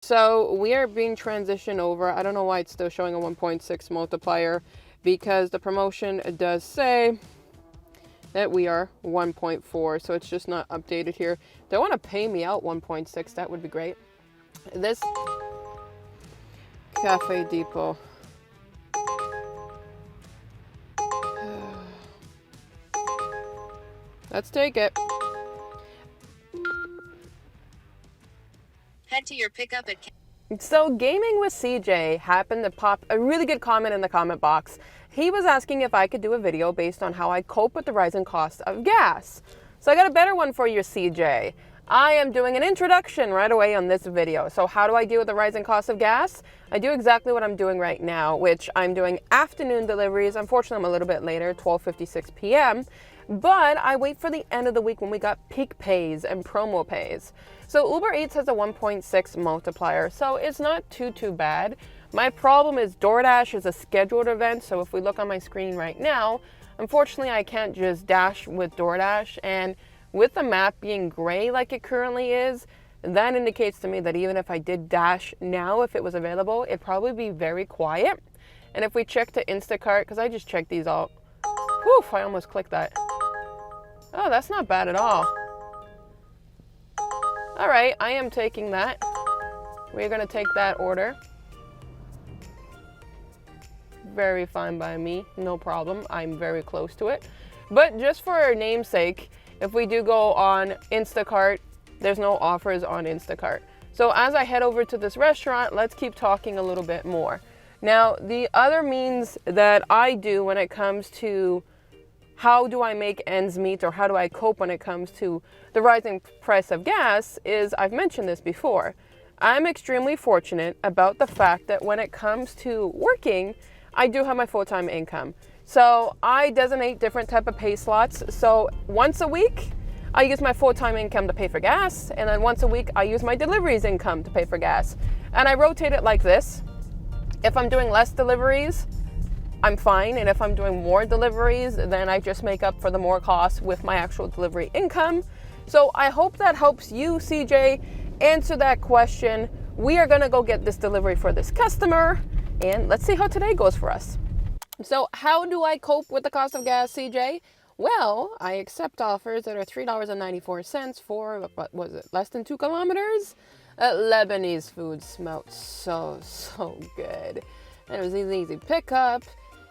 So we are being transitioned over. I don't know why it's still showing a 1.6 multiplier, because the promotion does say that we are 1.4, so it's just not updated here. They want to pay me out 1.6, that would be great. This Cafe Depot. Let's take it. Head to your pickup at... So Gaming with CJ happened to pop a really good comment in the comment box. He was asking if I could do a video based on how I cope with the rising cost of gas. So I got a better one for you, CJ. I am doing an introduction right away on this video. So how do I deal with the rising cost of gas? I do exactly what I'm doing right now, which I'm doing afternoon deliveries. Unfortunately, I'm a little bit later, 12:56 p.m. But I wait for the end of the week when we got peak pays and promo pays. So Uber Eats has a 1.6 multiplier, so it's not too bad. My problem is DoorDash is a scheduled event, so if we look on my screen right now, unfortunately I can't just dash with DoorDash, and with the map being gray like it currently is, that indicates to me that even if I did dash now, if it was available, it'd probably be very quiet. And if we check to Instacart, because I just checked these all, whew, I almost clicked that. Oh, that's not bad at all. All right, I am taking that. We're gonna take that order. Very fine by me, no problem. I'm very close to it. But just for our namesake, if we do go on Instacart, there's no offers on Instacart. So as I head over to this restaurant, let's keep talking a little bit more. Now, the other means that I do when it comes to how do I make ends meet, or how do I cope when it comes to the rising price of gas, is I've mentioned this before. I'm extremely fortunate about the fact that when it comes to working, I do have my full-time income. So I designate different type of pay slots. So once a week, I use my full-time income to pay for gas, and then once a week, I use my deliveries income to pay for gas. And I rotate it like this. If I'm doing less deliveries, I'm fine, and if I'm doing more deliveries, then I just make up for the more costs with my actual delivery income. So I hope that helps you, CJ, answer that question. We are gonna go get this delivery for this customer, and let's see how today goes for us. So how do I cope with the cost of gas, CJ? Well, I accept offers that are $3.94 for, what was it, less than 2 kilometers? Lebanese food smelled so good. And it was easy pickup,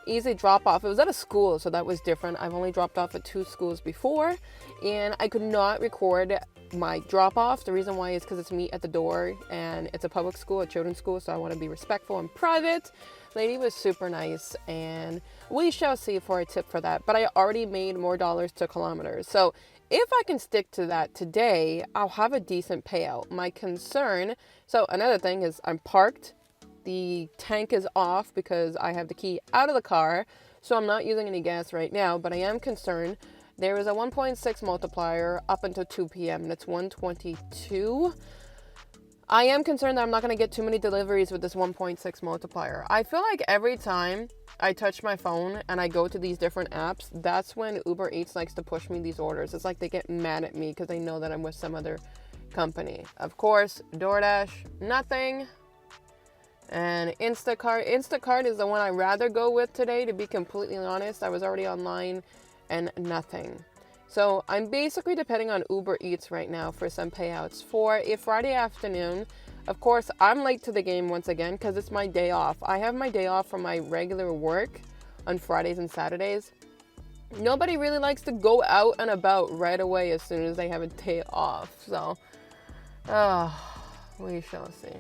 easy drop off. It was at a school, so that was different. I've only dropped off at 2 schools before, and I could not record my drop off. The reason why is because it's me at the door, and it's a public school, a children's school, so I want to be respectful and private. Lady was super nice, and we shall see for a tip for that. But I already made more dollars to kilometers. So if I can stick to that today, I'll have a decent payout. My concern, so another thing is I'm parked. The tank is off because I have the key out of the car, so I'm not using any gas right now, but I am concerned. There is a 1.6 multiplier up until 2 p.m. and it's 122. I am concerned that I'm not going to get too many deliveries with this 1.6 multiplier. I feel like every time I touch my phone and I go to these different apps, that's when Uber Eats likes to push me these orders. It's like they get mad at me because they know that I'm with some other company. Of course, DoorDash, nothing. And Instacart is the one I'd rather go with today, to be completely honest. I was already online and nothing. So I'm basically depending on Uber Eats right now for some payouts for a Friday afternoon. Of course, I'm late to the game once again because it's my day off. I have my day off from my regular work on Fridays and Saturdays. Nobody really likes to go out and about right away as soon as they have a day off. So, we shall see.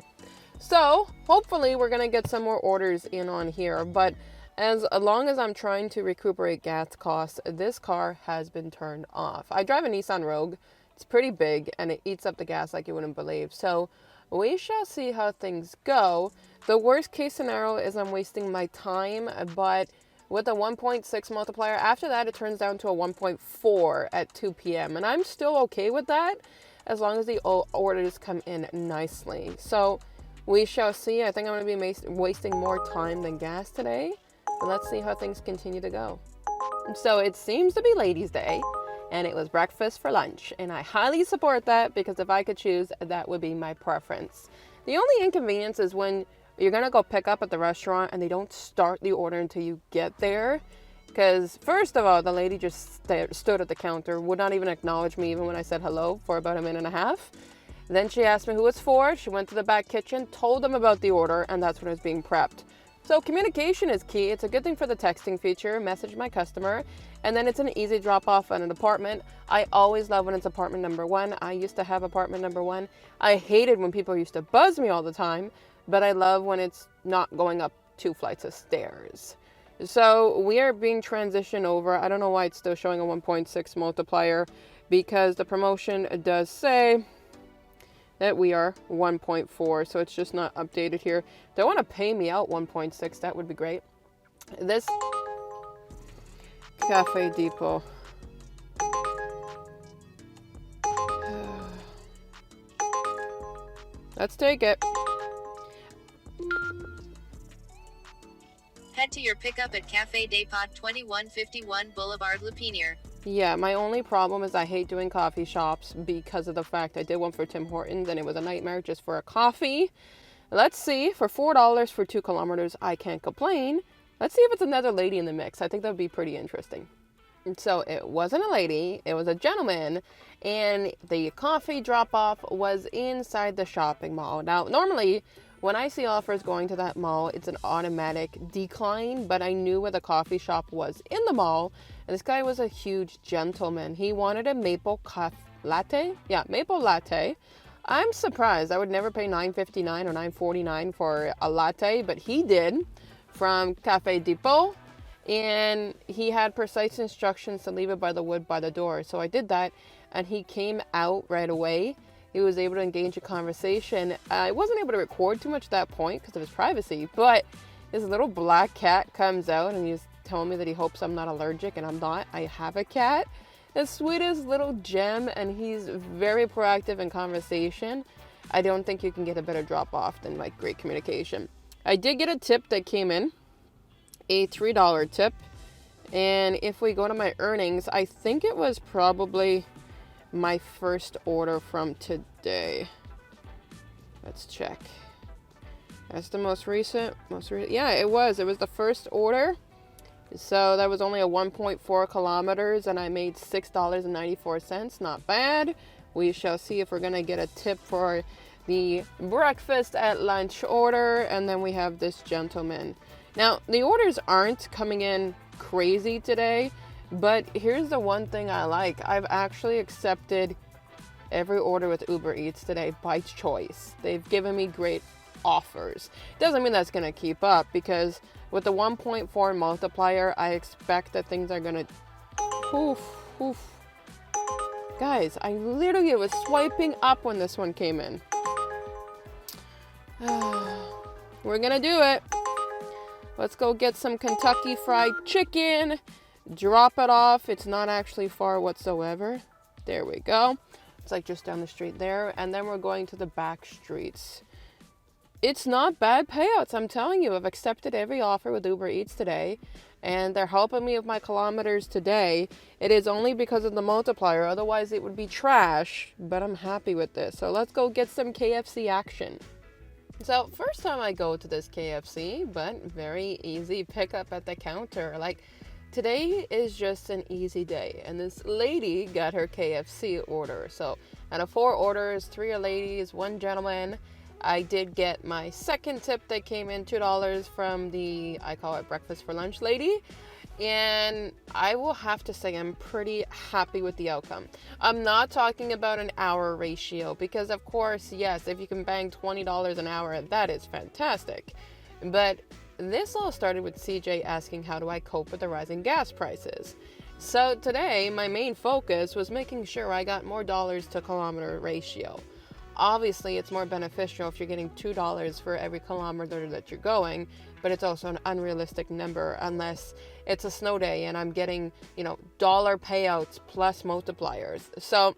So hopefully we're going to get some more orders in on here, but as long as I'm trying to recuperate gas costs, this car has been turned off. I drive a Nissan Rogue. It's pretty big and it eats up the gas like you wouldn't believe. So we shall see how things go. The worst case scenario is I'm wasting my time, but with a 1.6 multiplier, after that it turns down to a 1.4 at 2 p.m. And I'm still okay with that as long as the orders come in nicely. So we shall see. I think I'm going to be wasting more time than gas today. But let's see how things continue to go. So it seems to be Ladies' Day, and it was breakfast for lunch. And I highly support that because if I could choose, that would be my preference. The only inconvenience is when you're gonna go pick up at the restaurant and they don't start the order until you get there. Because first of all, the lady just stood at the counter, would not even acknowledge me even when I said hello for about a minute and a half. Then she asked me who it's for. She went to the back kitchen, told them about the order, and that's when it was being prepped. So communication is key. It's a good thing for the texting feature, message my customer, and then it's an easy drop off at an apartment. I always love when it's apartment number 1. I used to have apartment number 1. I hated when people used to buzz me all the time, but I love when it's not going up 2 flights of stairs. So we are being transitioned over. I don't know why it's still showing a 1.6 multiplier, because the promotion does say that we are 1.4, so it's just not updated here. They want to pay me out 1.6, that would be great. This Cafe Depot. Let's take it. Head to your pickup at Cafe Depot, 2151 Boulevard Lupinier. Yeah, my only problem is I hate doing coffee shops because of the fact I did one for Tim Hortons and it was a nightmare just for a coffee. Let's see, for $4 for 2 kilometers, I can't complain. Let's see if it's another lady in the mix. I think that would be pretty interesting. And so it wasn't a lady, it was a gentleman, and the coffee drop-off was inside the shopping mall. Now, normally, when I see offers going to that mall, it's an automatic decline, but I knew where the coffee shop was in the mall, and this guy was a huge gentleman. He wanted a maple latte. Yeah, maple latte. I'm surprised. I would never pay $9.59 or $9.49 for a latte, but he did, from Cafe Depot, and he had precise instructions to leave it by the wood by the door. So I did that, and he came out right away. He was able to engage a conversation. I wasn't able to record too much at that point because of his privacy, but his little black cat comes out and he's telling me that he hopes I'm not allergic, and I'm not. I have a cat. The sweetest little gem, and he's very proactive in conversation. I don't think you can get a better drop off than like great communication. I did get a tip that came in, a $3 tip. And if we go to my earnings, I think it was probably my first order from today. Let's check. That's the most recent. Yeah, it was the first order. So that was only a 1.4 kilometers and I made $6.94. Not bad. We shall see if we're gonna get a tip for the breakfast at lunch order. And then we have this gentleman. Now, the orders aren't coming in crazy today, but here's the one thing I like. I've actually accepted every order with Uber Eats today by choice. They've given me great offers. Doesn't mean that's gonna keep up, because with the 1.4 multiplier, I expect that things are gonna poof. Guys, I literally was swiping up when this one came in. We're gonna do it. Let's go get some Kentucky Fried Chicken. Drop it off. It's not actually far whatsoever. There we go. It's like just down the street there. And then we're going to the back streets. It's not bad payouts, I'm telling you. I've accepted every offer with Uber Eats today, and they're helping me with my kilometers today. It is only because of the multiplier, otherwise it would be trash, but I'm happy with this. So let's go get some KFC action. So first time I go to this KFC, but very easy pickup at the counter. Like, today is just an easy day, and this lady got her KFC order. So out of 4 orders, 3 are ladies, 1 gentleman. I did get my second tip that came in, $2 from the, I call it breakfast for lunch lady. And I will have to say I'm pretty happy with the outcome. I'm not talking about an hour ratio, because of course, yes, if you can bang $20 an hour, that is fantastic. But this all started with CJ asking, how do I cope with the rising gas prices? So today, my main focus was making sure I got more dollars to kilometer ratio. Obviously, it's more beneficial if you're getting $2 for every kilometer that you're going, but it's also an unrealistic number unless it's a snow day and I'm getting, dollar payouts plus multipliers. So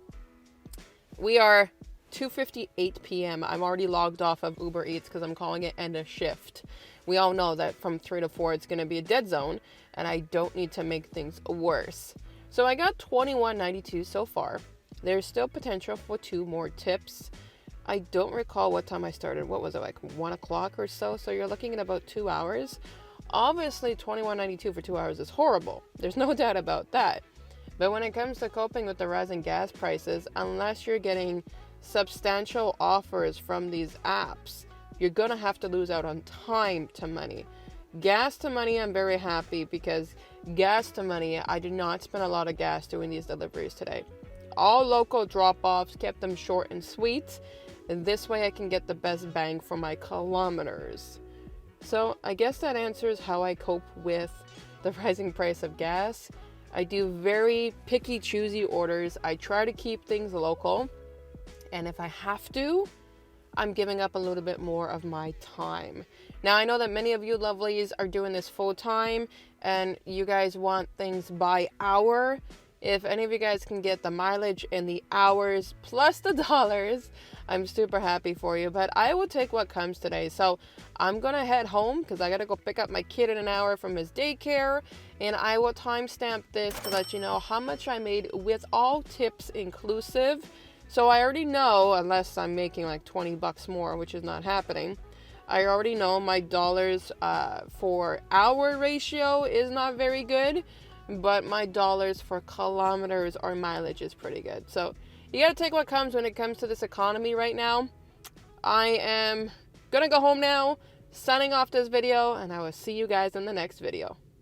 we are 2:58 p.m. I'm already logged off of Uber Eats because I'm calling it end of shift. We all know that from 3 to 4, it's going to be a dead zone, and I don't need to make things worse. So I got $21.92 so far. There's still potential for 2 more tips. I don't recall what time I started. What was it, like 1 o'clock or so? So you're looking at about 2 hours. Obviously, $21.92 for 2 hours is horrible. There's no doubt about that. But when it comes to coping with the rising gas prices, unless you're getting substantial offers from these apps, you're gonna have to lose out on time to money. Gas to money, I'm very happy, because gas to money, I did not spend a lot of gas doing these deliveries today. All local drop-offs, kept them short and sweet, and this way I can get the best bang for my kilometers. So I guess that answers how I cope with the rising price of gas. I do very picky, choosy orders. I try to keep things local, and if I have to, I'm giving up a little bit more of my time. Now, I know that many of you lovelies are doing this full time, and you guys want things by hour. If any of you guys can get the mileage and the hours plus the dollars, I'm super happy for you. But I will take what comes today. So I'm gonna head home because I gotta go pick up my kid in an hour from his daycare, and I will timestamp this to let you know how much I made with all tips inclusive. So I already know, unless I'm making like 20 bucks more, which is not happening, I already know my dollars for hour ratio is not very good, but my dollars for kilometers or mileage is pretty good. So you gotta take what comes when it comes to this economy right now. I am gonna go home now, signing off this video, and I will see you guys in the next video.